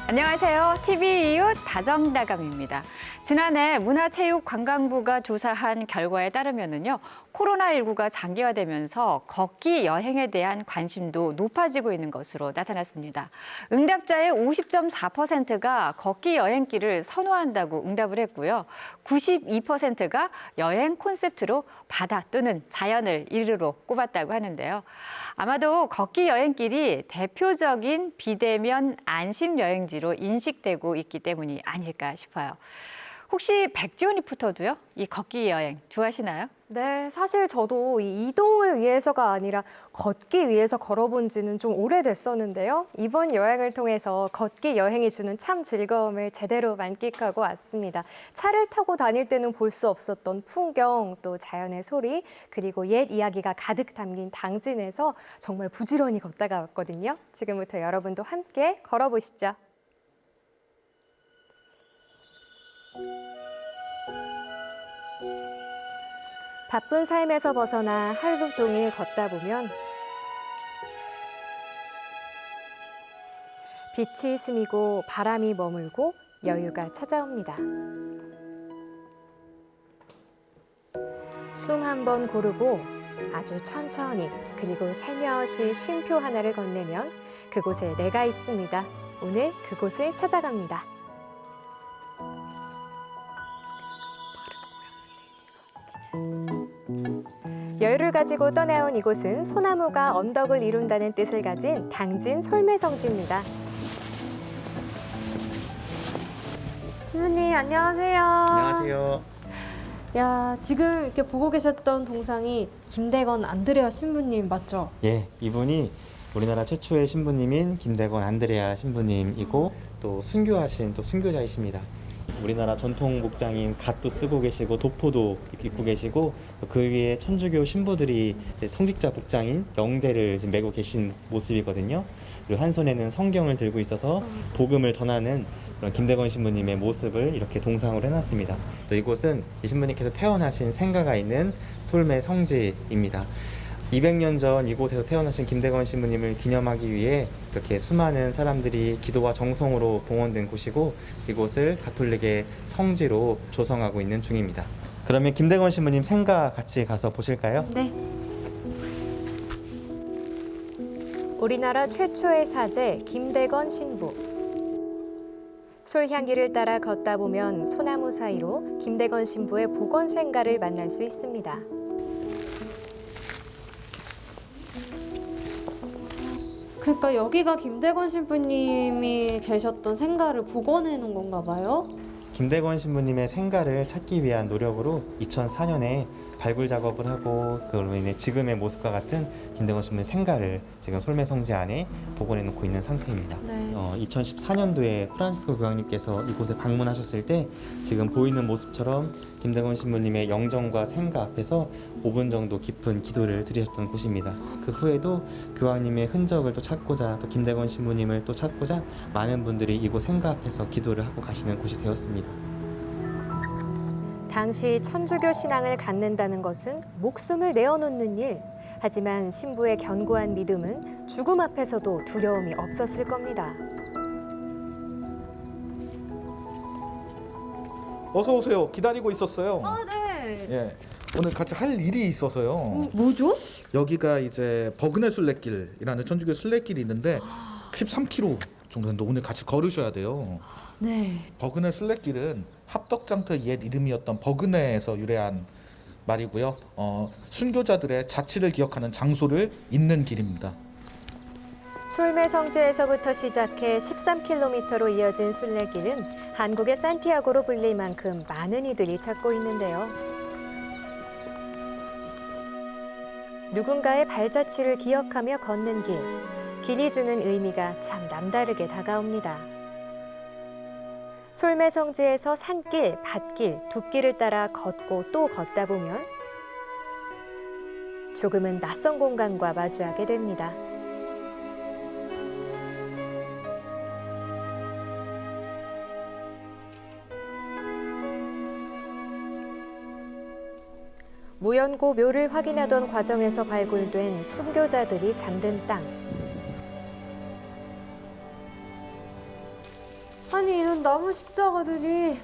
안녕하세요. TV 이웃 다정다감입니다. 지난해 문화체육관광부가 조사한 결과에 따르면요, 코로나19가 장기화되면서 걷기 여행에 대한 관심도 높아지고 있는 것으로 나타났습니다. 응답자의 50.4%가 걷기 여행길을 선호한다고 응답을 했고요. 92%가 여행 콘셉트로 바다 또는 자연을 1위로 꼽았다고 하는데요. 아마도 걷기 여행길이 대표적인 비대면 안심 여행지로 인식되고 있기 때문이 아닐까 싶어요. 혹시 백지원 리포터도요? 이 걷기 여행 좋아하시나요? 네, 사실 저도 이 이동을 위해서가 아니라 걷기 위해서 걸어본 지는 좀 오래됐었는데요. 이번 여행을 통해서 걷기 여행이 주는 참 즐거움을 제대로 만끽하고 왔습니다. 차를 타고 다닐 때는 볼 수 없었던 풍경, 또 자연의 소리, 그리고 옛 이야기가 가득 담긴 당진에서 정말 부지런히 걷다가 왔거든요. 지금부터 여러분도 함께 걸어보시죠. 바쁜 삶에서 벗어나 하루 종일 걷다 보면 빛이 스미고 바람이 머물고 여유가 찾아옵니다. 숨 한 번 고르고 아주 천천히 그리고 살며시 쉼표 하나를 건네면 그곳에 내가 있습니다. 오늘 그곳을 찾아갑니다. 여유를 가지고 떠나온 이곳은 소나무가 언덕을 이룬다는 뜻을 가진 당진 솔매성지입니다. 신부님 안녕하세요. 안녕하세요. 야, 지금 이렇게 보고 계셨던 동상이 김대건 안드레아 신부님 맞죠? 예, 이분이 우리나라 최초의 신부님인 김대건 안드레아 신부님이고 또 순교하신 또 순교자이십니다. 우리나라 전통 복장인 갓도 쓰고 계시고 도포도 입고 계시고 그 위에 천주교 신부들이 성직자 복장인 영대를 지금 메고 계신 모습이거든요. 그리고 한 손에는 성경을 들고 있어서 복음을 전하는 그런 김대건 신부님의 모습을 이렇게 동상으로 해놨습니다. 또 이곳은 이 신부님께서 태어나신 생가가 있는 솔매 성지입니다. 200년 전 이곳에서 태어나신 김대건 신부님을 기념하기 위해 이렇게 수많은 사람들이 기도와 정성으로 봉헌된 곳이고 이곳을 가톨릭의 성지로 조성하고 있는 중입니다. 그러면 김대건 신부님 생가 같이 가서 보실까요? 네. 우리나라 최초의 사제 김대건 신부. 솔향기를 따라 걷다 보면 소나무 사이로 김대건 신부의 복원 생가를 만날 수 있습니다. 그러니까 여기가 김대건 신부님이 계셨던 생가를 복원해 놓은 건가 봐요? 김대건 신부님의 생가를 찾기 위한 노력으로 2004년에 발굴 작업을 하고 그걸로 인해 지금의 모습과 같은 김대건 신부의 생가를 지금 솔매성지 안에 복원해 놓고 있는 상태입니다. 네. 2014년도에 프란시스코 교황님께서 이곳에 방문하셨을 때 지금 보이는 모습처럼 김대건 신부님의 영정과 생가 앞에서 5분 정도 깊은 기도를 드리셨던 곳입니다. 그 후에도 교황님의 흔적을 또 찾고자 또 김대건 신부님을 또 찾고자 많은 분들이 이곳 생가 앞에서 기도를 하고 가시는 곳이 되었습니다. 당시 천주교 신앙을 갖는다는 것은 목숨을 내어놓는 일. 하지만 신부의 견고한 믿음은 죽음 앞에서도 두려움이 없었을 겁니다. 어서 오세요. 기다리고 있었어요. 네. 예. 오늘 같이 할 일이 있어서요. 뭐죠? 여기가 이제 버그네 순례길이라는 천주교 순례길이 있는데 13km 정도 되는데 오늘 같이 걸으셔야 돼요. 네. 버그네 순례길은 합덕장터의 옛 이름이었던 버그네에서 유래한 말이고요. 순교자들의 자취를 기억하는 장소를 잇는 길입니다. 솔매성지에서부터 시작해 13km로 이어진 순례길은 한국의 산티아고로 불릴 만큼 많은 이들이 찾고 있는데요. 누군가의 발자취를 기억하며 걷는 길, 길이 주는 의미가 참 남다르게 다가옵니다. 솔매성지에서 산길, 밭길, 둑길을 따라 걷고 또 걷다 보면 조금은 낯선 공간과 마주하게 됩니다. 무연고 묘를 확인하던 과정에서 발굴된 순교자들이 잠든 땅. 아니 이런 나무 십자가들이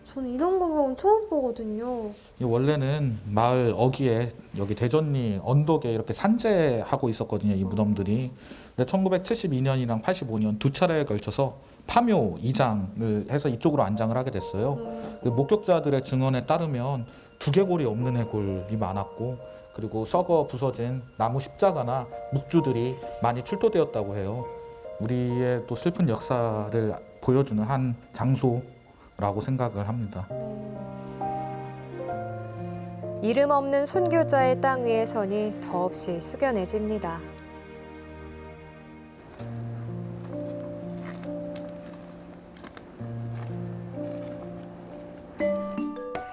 저는 이런 거 보면 처음 보거든요. 원래는 마을 어귀에 여기 대전리 언덕에 이렇게 산재하고 있었거든요. 이 무덤들이. 근데 1972년이랑 85년 두 차례에 걸쳐서 파묘 이장을 해서 이쪽으로 안장을 하게 됐어요. 그 목격자들의 증언에 따르면 두개골이 없는 해골이 많았고, 그리고 썩어 부서진 나무 십자가나 묵주들이 많이 출토되었다고 해요. 우리의 또 슬픈 역사를 보여주는 한 장소라고 생각을 합니다. 이름 없는 순교자의 땅 위에 서니 더없이 숙연해집니다.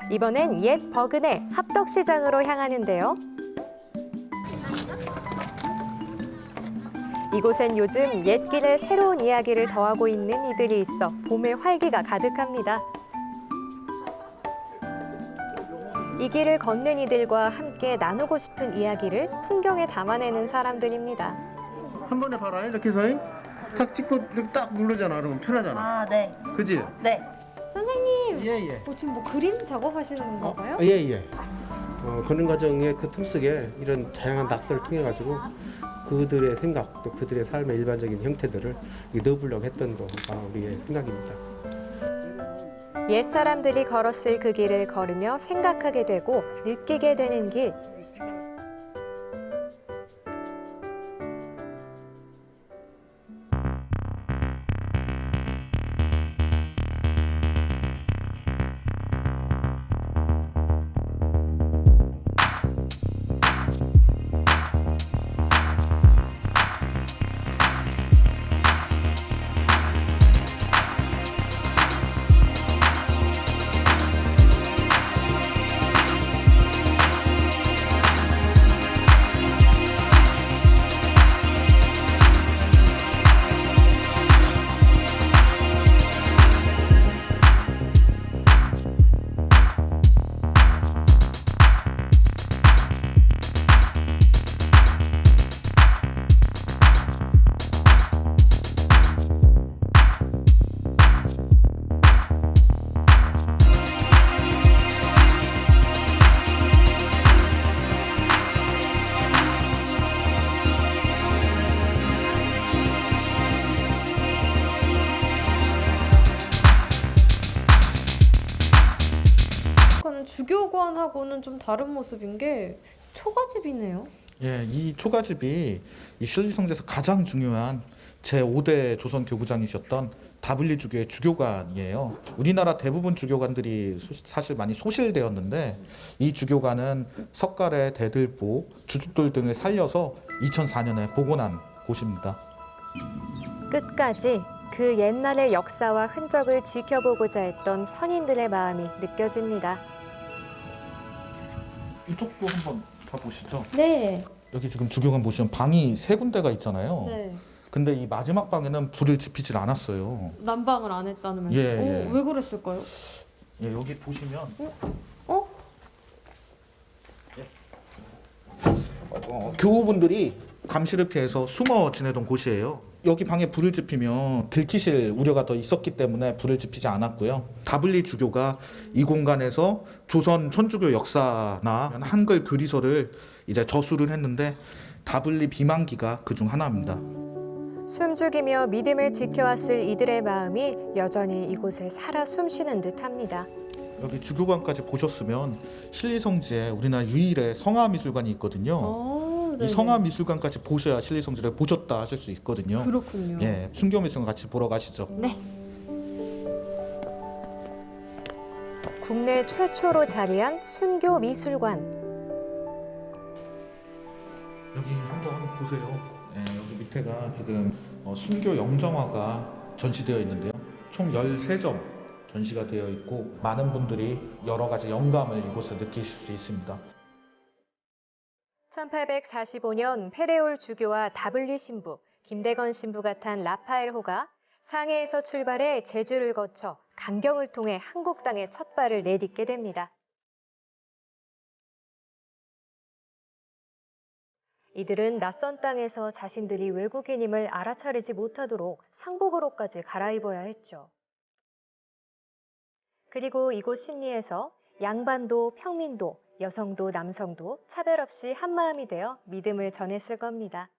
이번엔 옛 버그네 합덕시장으로 향하는데요. 이곳엔 요즘 옛길에 새로운 이야기를 더하고 있는 이들이 있어 봄의 활기가 가득합니다. 이 길을 걷는 이들과 함께 나누고 싶은 이야기를 풍경에 담아내는 사람들입니다. 한 번에 봐라 이렇게 해서 탁 찍고 이렇게 딱 누르잖아. 그러면 편하잖아. 아, 네. 그지? 네. 선생님, 예예. 지금 뭐 그림 작업하시는 건가 봐요? 예예. 그런 과정의 그 틈 속에 이런 다양한 낙서를 통해 가지고 그들의 생각 또 그들의 삶의 일반적인 형태들을 넣어보려고 했던 거가 우리의 생각입니다. 옛 사람들이 걸었을 그 길을 걸으며 생각하게 되고 느끼게 되는 길. 약간 주교관하고는 좀 다른 모습인 게 초가집이네요. 예, 이 초가집이 이 신리성지에서 가장 중요한 제5대 조선 교구장이셨던 다블리 주교의 주교관이에요. 우리나라 대부분 주교관들이 사실 많이 소실되었는데 이 주교관은 석가래, 대들보, 주춧돌 등을 살려서 2004년에 복원한 곳입니다. 끝까지 그 옛날의 역사와 흔적을 지켜보고자 했던 선인들의 마음이 느껴집니다. 이쪽도 한번 봐보시죠. 네. 여기 지금 주교관 보시면 방이 세 군데가 있잖아요. 네. 근데 이 마지막 방에는 불을 지피질 않았어요. 난방을 안 했다는 말씀. 예, 예. 왜 그랬을까요? 예, 여기 보시면 교우분들이 감시를 피해서 숨어 지내던 곳이에요. 여기 방에 불을 지피면 들키실 우려가 더 있었기 때문에 불을 지피지 않았고요. 다블리 주교가 이 공간에서 조선 천주교 역사나 한글 교리서를 이제 저술을 했는데 다블리 비만기가 그중 하나입니다. 숨죽이며 믿음을 지켜왔을 이들의 마음이 여전히 이곳에 살아 숨쉬는 듯합니다. 여기 주교관까지 보셨으면 신리성지에 우리나라 유일의 성화미술관이 있거든요. 네. 이 성화미술관까지 보셔야 신리성지를 보셨다 하실 수 있거든요. 그렇군요. 예, 순교미술관 같이 보러 가시죠. 네. 국내 최초로 자리한 순교 미술관. 여기 한번 보세요. 예, 여기 밑에가 지금 순교 영정화가 전시되어 있는데요. 총 13점 전시가 되어 있고 많은 분들이 여러 가지 영감을 이곳에 느끼실 수 있습니다. 1845년 페레올 주교와 다블리 신부, 김대건 신부가 탄 라파엘호가 상해에서 출발해 제주를 거쳐 강경을 통해 한국 땅에 첫 발을 내딛게 됩니다. 이들은 낯선 땅에서 자신들이 외국인임을 알아차리지 못하도록 상복으로까지 갈아입어야 했죠. 그리고 이곳 신리에서 양반도 평민도 여성도 남성도 차별 없이 한마음이 되어 믿음을 전했을 겁니다.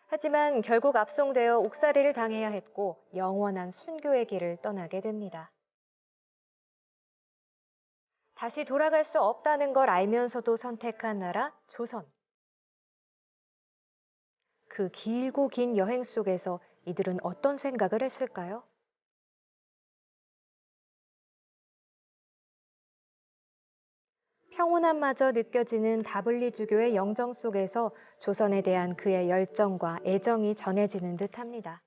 하지만 결국 압송되어 옥살이를 당해야 했고 영원한 순교의 길을 떠나게 됩니다. 다시 돌아갈 수 없다는 걸 알면서도 선택한 나라 조선. 그 길고 긴 여행 속에서 이들은 어떤 생각을 했을까요? 평온함마저 느껴지는 다블리주교의 영정 속에서 조선에 대한 그의 열정과 애정이 전해지는 듯합니다.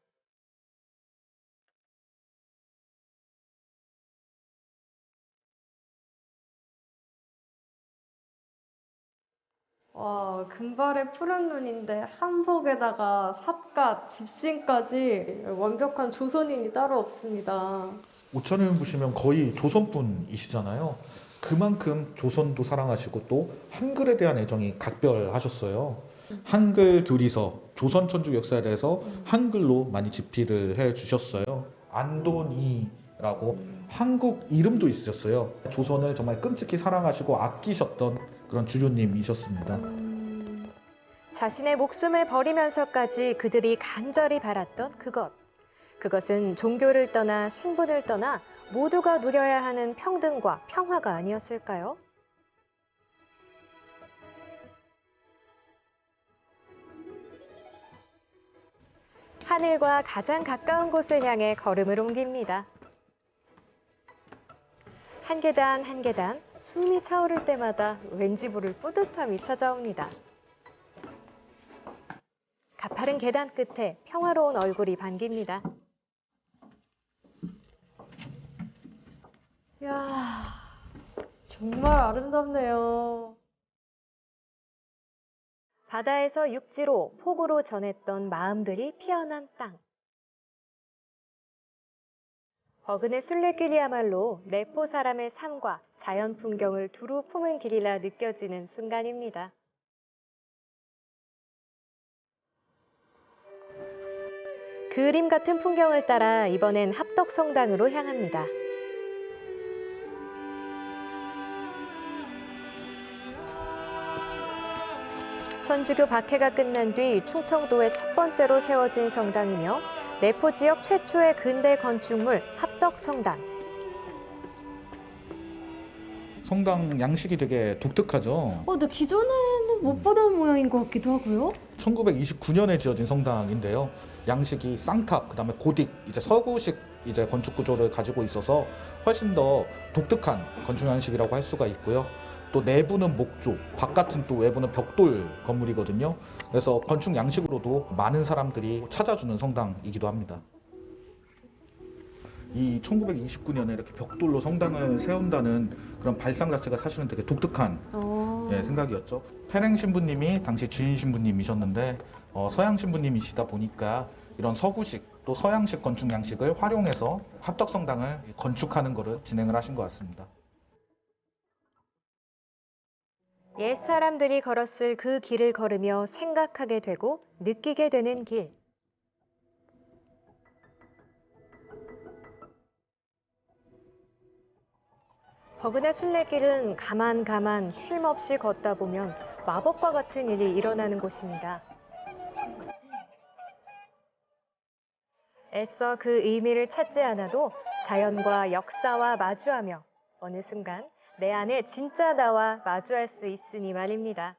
와, 금발의 푸른 눈인데 한복에다가 삿갓, 집신까지 완벽한 조선인이 따로 없습니다. 오천을 보시면 거의 조선분이시잖아요. 그만큼 조선도 사랑하시고 또 한글에 대한 애정이 각별하셨어요. 한글 교리서, 조선 천주 역사에 대해서 한글로 많이 집필을 해 주셨어요. 안돈이라고 한국 이름도 있으셨어요. 조선을 정말 끔찍히 사랑하시고 아끼셨던 그런 주교님이셨습니다. 자신의 목숨을 버리면서까지 그들이 간절히 바랐던 그것은 종교를 떠나 신분을 떠나 모두가 누려야 하는 평등과 평화가 아니었을까요? 하늘과 가장 가까운 곳을 향해 걸음을 옮깁니다. 한 계단 한 계단 숨이 차오를 때마다 왠지 모를 뿌듯함이 찾아옵니다. 가파른 계단 끝에 평화로운 얼굴이 반깁니다. 이야, 정말 아름답네요. 바다에서 육지로 폭우로 전했던 마음들이 피어난 땅. 버그네 순례길이야말로 내포 사람의 삶과 자연 풍경을 두루 품은 길이라 느껴지는 순간입니다. 그림 같은 풍경을 따라 이번엔 합덕성당으로 향합니다. 천주교 박해가 끝난 뒤 충청도에 첫 번째로 세워진 성당이며 내포 지역 최초의 근대 건축물 합덕성당. 성당 양식이 되게 독특하죠. 근데 기존에는 못 보던 모양인 것 같기도 하고요. 1929년에 지어진 성당인데요. 양식이 쌍탑, 그다음에 고딕, 이제 서구식 이제 건축 구조를 가지고 있어서 훨씬 더 독특한 건축 양식이라고 할 수가 있고요. 또 내부는 목조, 바깥은 또 외부는 벽돌 건물이거든요. 그래서 건축 양식으로도 많은 사람들이 찾아주는 성당이기도 합니다. 이 1929년에 이렇게 벽돌로 성당을 세운다는 그런 발상 자체가 사실은 되게 독특한 생각이었죠. 페랭 신부님이 당시 주인 신부님이셨는데 서양 신부님이시다 보니까 이런 서구식 또 서양식 건축 양식을 활용해서 합덕성당을 건축하는 것을 진행을 하신 것 같습니다. 옛 사람들이 걸었을 그 길을 걸으며 생각하게 되고 느끼게 되는 길. 버그네 순례길은 가만 쉼 없이 걷다 보면 마법과 같은 일이 일어나는 곳입니다. 애써 그 의미를 찾지 않아도 자연과 역사와 마주하며 어느 순간 내 안에 진짜 나와 마주할 수 있으니 말입니다.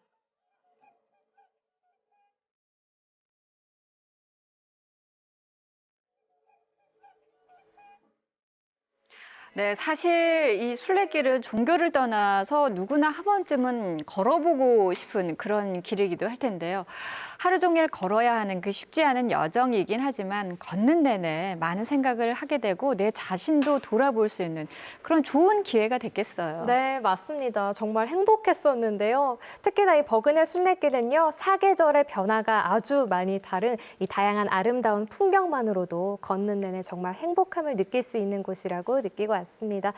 네, 사실 이 순례길은 종교를 떠나서 누구나 한 번쯤은 걸어보고 싶은 그런 길이기도 할 텐데요. 하루 종일 걸어야 하는 그 쉽지 않은 여정이긴 하지만 걷는 내내 많은 생각을 하게 되고 내 자신도 돌아볼 수 있는 그런 좋은 기회가 됐겠어요. 네, 맞습니다. 정말 행복했었는데요. 특히나 이 버그네 순례길은요, 사계절의 변화가 아주 많이 다른 이 다양한 아름다운 풍경만으로도 걷는 내내 정말 행복함을 느낄 수 있는 곳이라고 느끼고 왔습니다. 같습니다.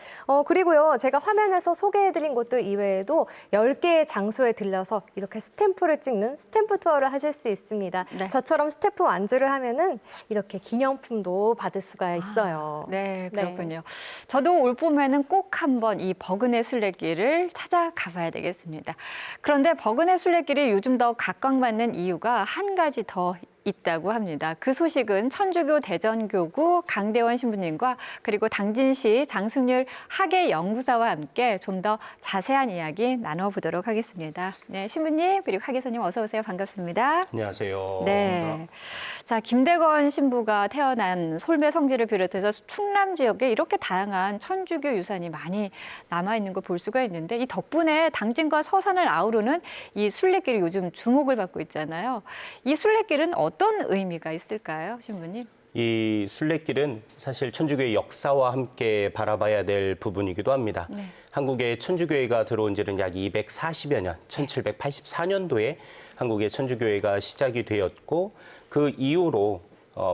그리고요, 제가 화면에서 소개해드린 곳들 이외에도 10개의 장소에 들려서 이렇게 스탬프를 찍는 스탬프 투어를 하실 수 있습니다. 네. 저처럼 스탬프 완주를 하면은 이렇게 기념품도 받을 수가 있어요. 네, 그렇군요. 저도 올 봄에는 꼭 한번 이 버그네 순례길을 찾아가 봐야 되겠습니다. 그런데 버그네 순례길이 요즘 더 각광받는 이유가 한 가지 더 있다고 합니다. 그 소식은 천주교 대전교구 강대원 신부님과 그리고 당진시 장승률 학예연구사와 함께 좀 더 자세한 이야기 나눠보도록 하겠습니다. 네, 신부님 그리고 학예사님 어서 오세요. 반갑습니다. 안녕하세요. 네. 자, 김대건 신부가 태어난 솔매 성지를 비롯해서 충남 지역에 이렇게 다양한 천주교 유산이 많이 남아있는 걸 볼 수가 있는데 이 덕분에 당진과 서산을 아우르는 이 순례길이 요즘 주목을 받고 있잖아요. 이 순례길은 어떤 의미가 있을까요, 신부님? 이 순례길은 사실 천주교의 역사와 함께 바라봐야 될 부분이기도 합니다. 네. 한국에 천주교회가 들어온 지는 약 240여 년, 1784년도에 한국의 천주교회가 시작이 되었고 그 이후로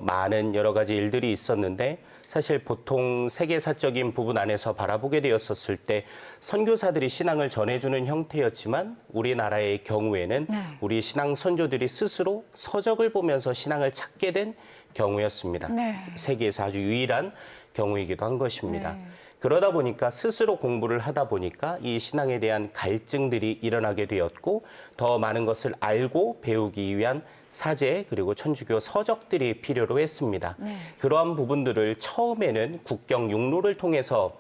많은 여러 가지 일들이 있었는데 사실 보통 세계사적인 부분 안에서 바라보게 되었었을 때 선교사들이 신앙을 전해주는 형태였지만 우리나라의 경우에는 우리 신앙 선조들이 스스로 서적을 보면서 신앙을 찾게 된 경우였습니다. 네. 세계에서 아주 유일한 경우이기도 한 것입니다. 네. 그러다 보니까 스스로 공부를 하다 보니까 이 신앙에 대한 갈증들이 일어나게 되었고 더 많은 것을 알고 배우기 위한 사제 그리고 천주교 서적들이 필요로 했습니다. 네. 그러한 부분들을 처음에는 국경 육로를 통해서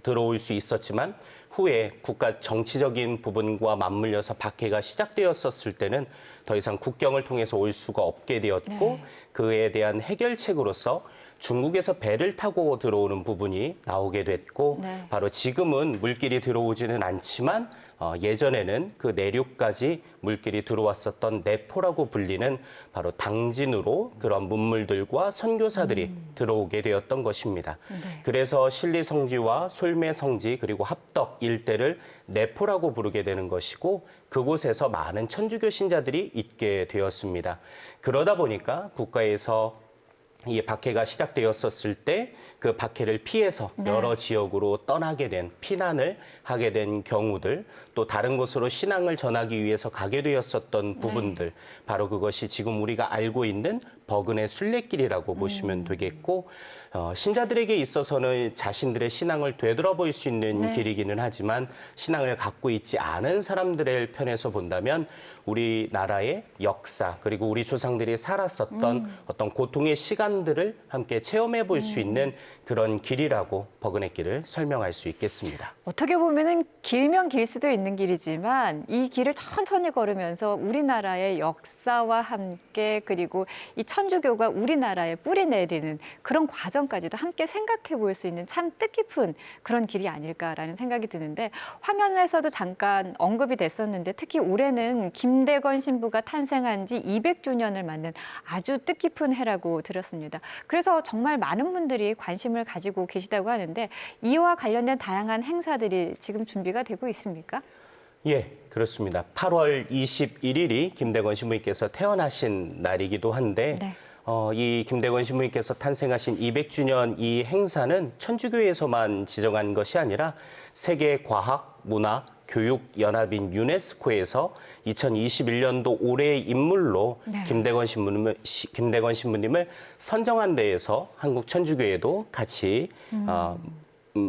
들어올 수 있었지만 후에 국가 정치적인 부분과 맞물려서 박해가 시작되었었을 때는 더 이상 국경을 통해서 올 수가 없게 되었고 그에 대한 해결책으로서 중국에서 배를 타고 들어오는 부분이 나오게 됐고 바로 지금은 물길이 들어오지는 않지만 예전에는 그 내륙까지 물길이 들어왔었던 내포라고 불리는 바로 당진으로 그런 문물들과 선교사들이 들어오게 되었던 것입니다. 그래서 신리성지와 솔매성지 그리고 합덕 일대를 내포라고 부르게 되는 것이고 그곳에서 많은 천주교 신자들이 있게 되었습니다. 그러다 보니까 국가에서 이 박해가 시작되었었을 때 그 박해를 피해서 여러 지역으로 떠나게 된 피난을 하게 된 경우들 또 다른 곳으로 신앙을 전하기 위해서 가게 되었었던 부분들 바로 그것이 지금 우리가 알고 있는 버그네 순례길이라고 보시면 되겠고 신자들에게 있어서는 자신들의 신앙을 되돌아볼 수 있는 길이기는 하지만 신앙을 갖고 있지 않은 사람들의 편에서 본다면 우리나라의 역사 그리고 우리 조상들이 살았었던 어떤 고통의 시간들을 함께 체험해 볼 수 있는 그런 길이라고 버그네 길을 설명할 수 있겠습니다. 어떻게 보면은 길면 길 수도 있는 길이지만 이 길을 천천히 걸으면서 우리나라의 역사와 함께 그리고 이 천주교가 우리나라에 뿌리 내리는 그런 과정까지도 함께 생각해 볼 수 있는 참 뜻깊은 그런 길이 아닐까라는 생각이 드는데 화면에서도 잠깐 언급이 됐었는데 특히 올해는 김대건 신부가 탄생한 지 200주년을 맞는 아주 뜻깊은 해라고 들었습니다. 그래서 정말 많은 분들이 관심을 가지고 계시다고 하는데 이와 관련된 다양한 행사들이 지금 준비가 되고 있습니까? 예, 그렇습니다. 8월 21일이 김대건 신부님께서 태어나신 날이기도 한데 이 김대건 신부님께서 탄생하신 200주년 이 행사는 천주교에서만 지정한 것이 아니라 세계 과학, 문화, 교육 연합인 유네스코에서 2021년도 올해의 인물로 김대건 신부님을 선정한 데에서 한국 천주교회도 같이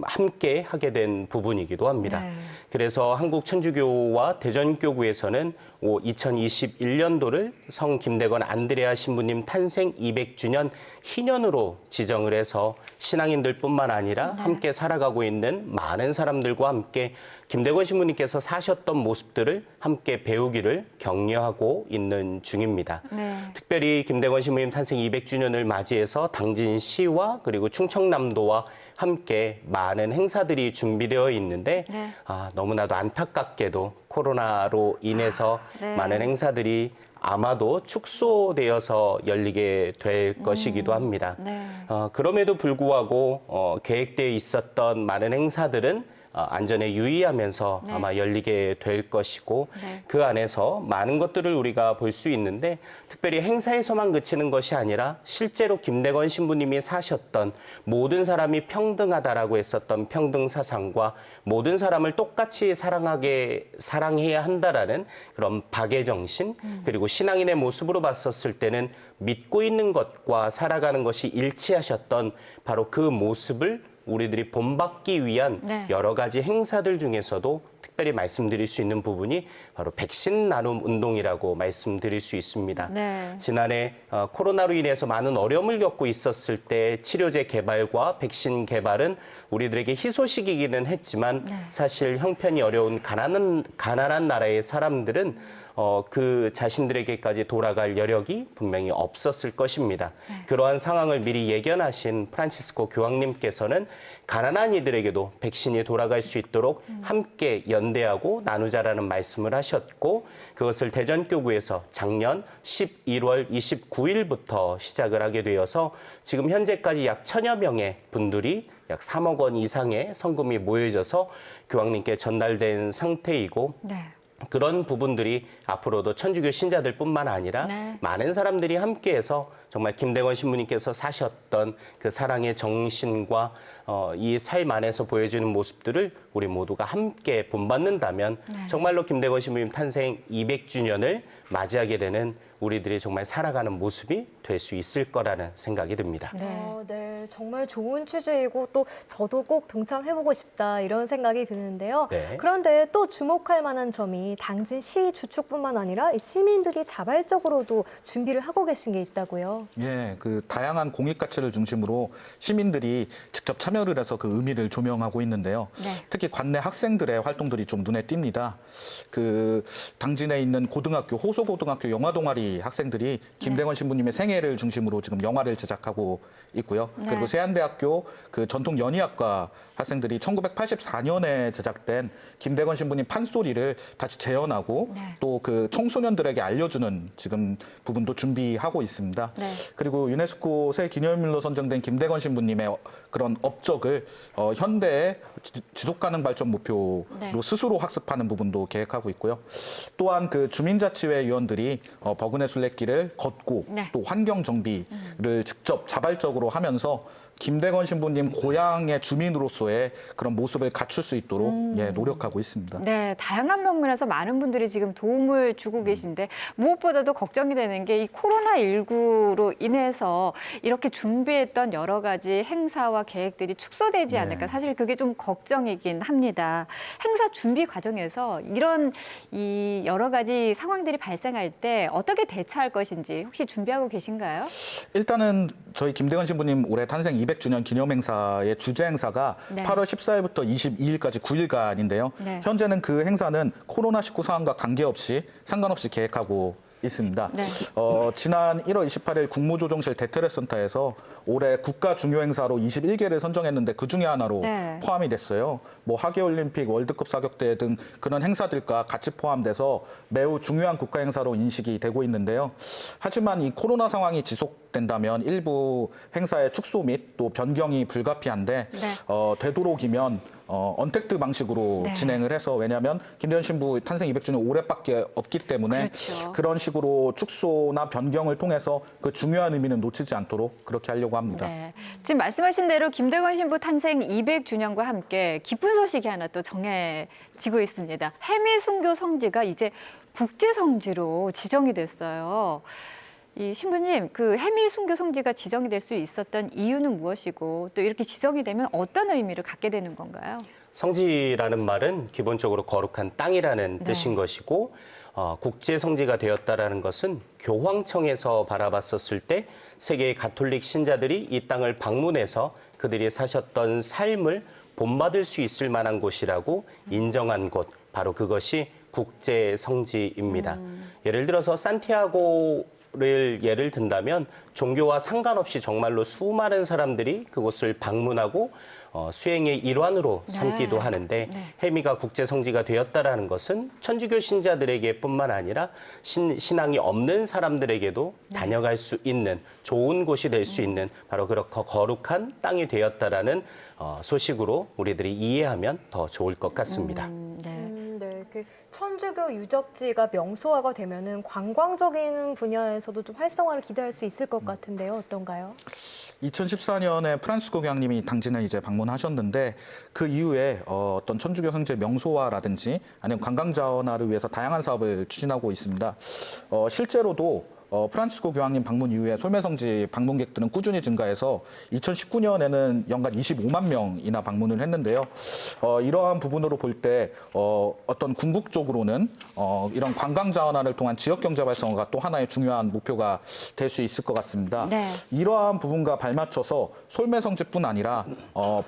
함께 하게 된 부분이기도 합니다. 그래서 한국 천주교와 대전교구에서는 2021년도를 성 김대건 안드레아 신부님 탄생 200주년 희년으로 지정을 해서 신앙인들뿐만 아니라 함께 살아가고 있는 많은 사람들과 함께 김대건 신부님께서 사셨던 모습들을 함께 배우기를 격려하고 있는 중입니다. 특별히 김대건 신부님 탄생 200주년을 맞이해서 당진시와 그리고 충청남도와 함께 많은 행사들이 준비되어 있는데 너무나도 안타깝게도 코로나로 인해서 많은 행사들이 아마도 축소되어서 열리게 될 것이기도 합니다. 그럼에도 불구하고 계획되어 있었던 많은 행사들은 안전에 유의하면서 네. 아마 열리게 될 것이고 네. 그 안에서 많은 것들을 우리가 볼 수 있는데 특별히 행사에서만 그치는 것이 아니라 실제로 김대건 신부님이 사셨던 모든 사람이 평등하다라고 했었던 평등 사상과 모든 사람을 똑같이 사랑해야 한다라는 그런 박애 정신 그리고 신앙인의 모습으로 봤었을 때는 믿고 있는 것과 살아가는 것이 일치하셨던 바로 그 모습을 우리들이 본받기 위한 네. 여러 가지 행사들 중에서도 특별히 말씀드릴 수 있는 부분이 바로 백신 나눔 운동이라고 말씀드릴 수 있습니다. 네. 지난해 코로나로 인해서 많은 어려움을 겪고 있었을 때 치료제 개발과 백신 개발은 우리들에게 희소식이기는 했지만 사실 형편이 어려운 가난한 나라의 사람들은 그 자신들에게까지 돌아갈 여력이 분명히 없었을 것입니다. 그러한 상황을 미리 예견하신 프란치스코 교황님께서는 가난한 이들에게도 백신이 돌아갈 수 있도록 함께 연대하고 나누자라는 말씀을 하셨고 그것을 대전교구에서 작년 11월 29일부터 시작을 하게 되어서 지금 현재까지 약 1000여 명의 분들이 약 3억 원 이상의 성금이 모여져서 교황님께 전달된 상태이고 네. 그런 부분들이 앞으로도 천주교 신자들뿐만 아니라 네. 많은 사람들이 함께해서 정말 김대건 신부님께서 사셨던 그 사랑의 정신과 이 삶 안에서 보여주는 모습들을 우리 모두가 함께 본받는다면 정말로 김대건 신부님 탄생 200주년을 맞이하게 되는 우리들이 정말 살아가는 모습이 될 수 있을 거라는 생각이 듭니다. 네, 정말 좋은 취지이고 또 저도 꼭 동참해보고 싶다 이런 생각이 드는데요. 네. 그런데 또 주목할 만한 점이 당진 시 주축뿐만 아니라 이 시민들이 자발적으로도 준비를 하고 계신 게 있다고요. 예, 그 다양한 공익 가치를 중심으로 시민들이 직접 참여를 해서 그 의미를 조명하고 있는데요. 네. 특히 관내 학생들의 활동들이 좀 눈에 띕니다. 그 당진에 있는 고등학교, 호소고등학교 영화 동아리 학생들이 김대건 신부님의 생애를 중심으로 지금 영화를 제작하고 있고요. 네. 그리고 세안대학교 그 전통 연희학과 학생들이 1984년에 제작된 김대건 신부님 판소리를 다시 재현하고 네. 또 그 청소년들에게 알려주는 지금 부분도 준비하고 있습니다. 네. 그리고 유네스코 세계기념일로 선정된 김대건 신부님의 그런 업적을 현대의 지속가능 발전 목표로 네. 스스로 학습하는 부분도 계획하고 있고요. 또한 그 주민자치회 위원들이 버그네 순례길을 걷고 네. 또 환경 정비를 직접 자발적으로 하면서 김대건 신부님 고향의 주민으로서의 그런 모습을 갖출 수 있도록 예, 노력하고 있습니다. 네, 다양한 면면에서 많은 분들이 지금 도움을 주고 계신데 무엇보다도 걱정이 되는 게 이 코로나19로 인해서 이렇게 준비했던 여러 가지 행사와 계획들이 축소되지 않을까 사실 그게 좀 걱정이긴 합니다. 행사 준비 과정에서 이런 이 여러 가지 상황들이 발생할 때 어떻게 대처할 것인지 혹시 준비하고 계신가요? 일단은 저희 김대건 신부님 올해 탄생 200주년 기념행사의 주제 행사가 네. 8월 14일부터 22일까지 9일간인데요. 네. 현재는 그 행사는 코로나19 상황과 상관없이 계획하고 있습니다. 네. 지난 1월 28일 국무조정실 대테레센터에서 올해 국가 중요 행사로 21개를 선정했는데 그 중에 하나로 네. 포함이 됐어요. 뭐 하계올림픽, 월드컵 사격대회 등 그런 행사들과 같이 포함돼서 매우 중요한 국가 행사로 인식이 되고 있는데요. 하지만 이 코로나 상황이 지속된다면 일부 행사의 축소 및 또 변경이 불가피한데 네. 되도록이면 언택트 방식으로 네. 진행을 해서 왜냐하면 김대건 신부 탄생 200주년 올해밖에 없기 때문에 그렇죠. 그런 식으로 축소나 변경을 통해서 그 중요한 의미는 놓치지 않도록 그렇게 하려고 합니다. 네. 지금 말씀하신 대로 김대건 신부 탄생 200주년과 함께 기쁜 소식이 하나 또 정해지고 있습니다. 해미 순교 성지가 이제 국제 성지로 지정이 됐어요. 이 신부님, 그 해미 순교 성지가 지정이 될 수 있었던 이유는 무엇이고 또 이렇게 지정이 되면 어떤 의미를 갖게 되는 건가요? 성지라는 말은 기본적으로 거룩한 땅이라는 네. 뜻인 것이고 국제 성지가 되었다라는 것은 교황청에서 바라봤었을 때 세계의 가톨릭 신자들이 이 땅을 방문해서 그들이 사셨던 삶을 본받을 수 있을 만한 곳이라고 인정한 곳, 바로 그것이 국제 성지입니다. 예를 들어서 산티아고 를 예를 든다면 종교와 상관없이 정말로 수많은 사람들이 그곳을 방문하고 수행의 일환으로 삼기도 하는데 해미가 국제 성지가 되었다라는 것은 천주교 신자들에게뿐만 아니라 신앙이 없는 사람들에게도 다녀갈 수 있는 좋은 곳이 될 수 있는 바로 그렇게 거룩한 땅이 되었다라는 소식으로 우리들이 이해하면 더 좋을 것 같습니다. 네, 그 천주교 유적지가 명소화가 되면은 관광적인 분야에서도 좀 활성화를 기대할 수 있을 것 같은데요. 어떤가요? 2014년에 프란시스코 교황님이 당진을 이제 방문하셨는데 그 이후에 어떤 천주교 성지 명소화라든지 아니면 관광 자원화를 위해서 다양한 사업을 추진하고 있습니다. 실제로도 프란시스코 교황님 방문 이후에 솔메성지 방문객들은 꾸준히 증가해서 2019년에는 연간 25만 명이나 방문을 했는데요. 이러한 부분으로 볼 때 어떤 궁극적으로는 이런 관광 자원화를 통한 지역 경제 활성화가 또 하나의 중요한 목표가 될 수 있을 것 같습니다. 네. 이러한 부분과 발맞춰서 솔메성지뿐 아니라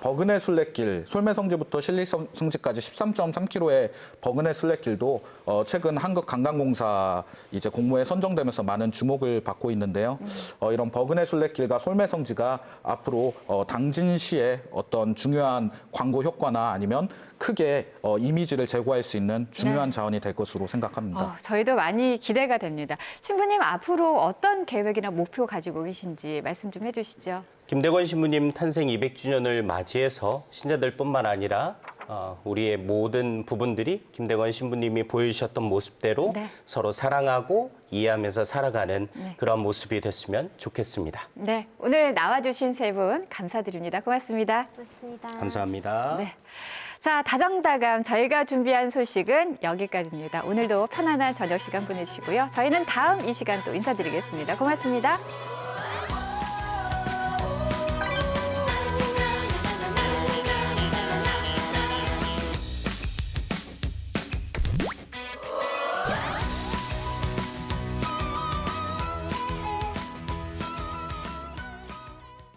버그네 순례길, 솔메성지부터 신리성지까지 13.3km의 버그네 순례길도 최근 한국관광공사 이제 공모에 선정되면서 많은 주목을 받고 있는데요. 이런 버그네 순례길과 솔메성지가 앞으로 당진시의 어떤 중요한 광고 효과나 아니면 크게 이미지를 제고할 수 있는 중요한 자원이 될 것으로 생각합니다. 저희도 많이 기대가 됩니다. 신부님 앞으로 어떤 계획이나 목표 가지고 계신지 말씀 좀 해주시죠. 김대건 신부님 탄생 200주년을 맞이해서 신자들뿐만 아니라 우리의 모든 부분들이 김대건 신부님이 보여주셨던 모습대로 서로 사랑하고 이해하면서 살아가는 그런 모습이 됐으면 좋겠습니다. 네, 오늘 나와주신 세 분 감사드립니다. 고맙습니다. 맞습니다. 감사합니다. 네. 자, 다정다감 저희가 준비한 소식은 여기까지입니다. 오늘도 편안한 저녁 시간 보내시고요. 저희는 다음 이 시간 또 인사드리겠습니다. 고맙습니다.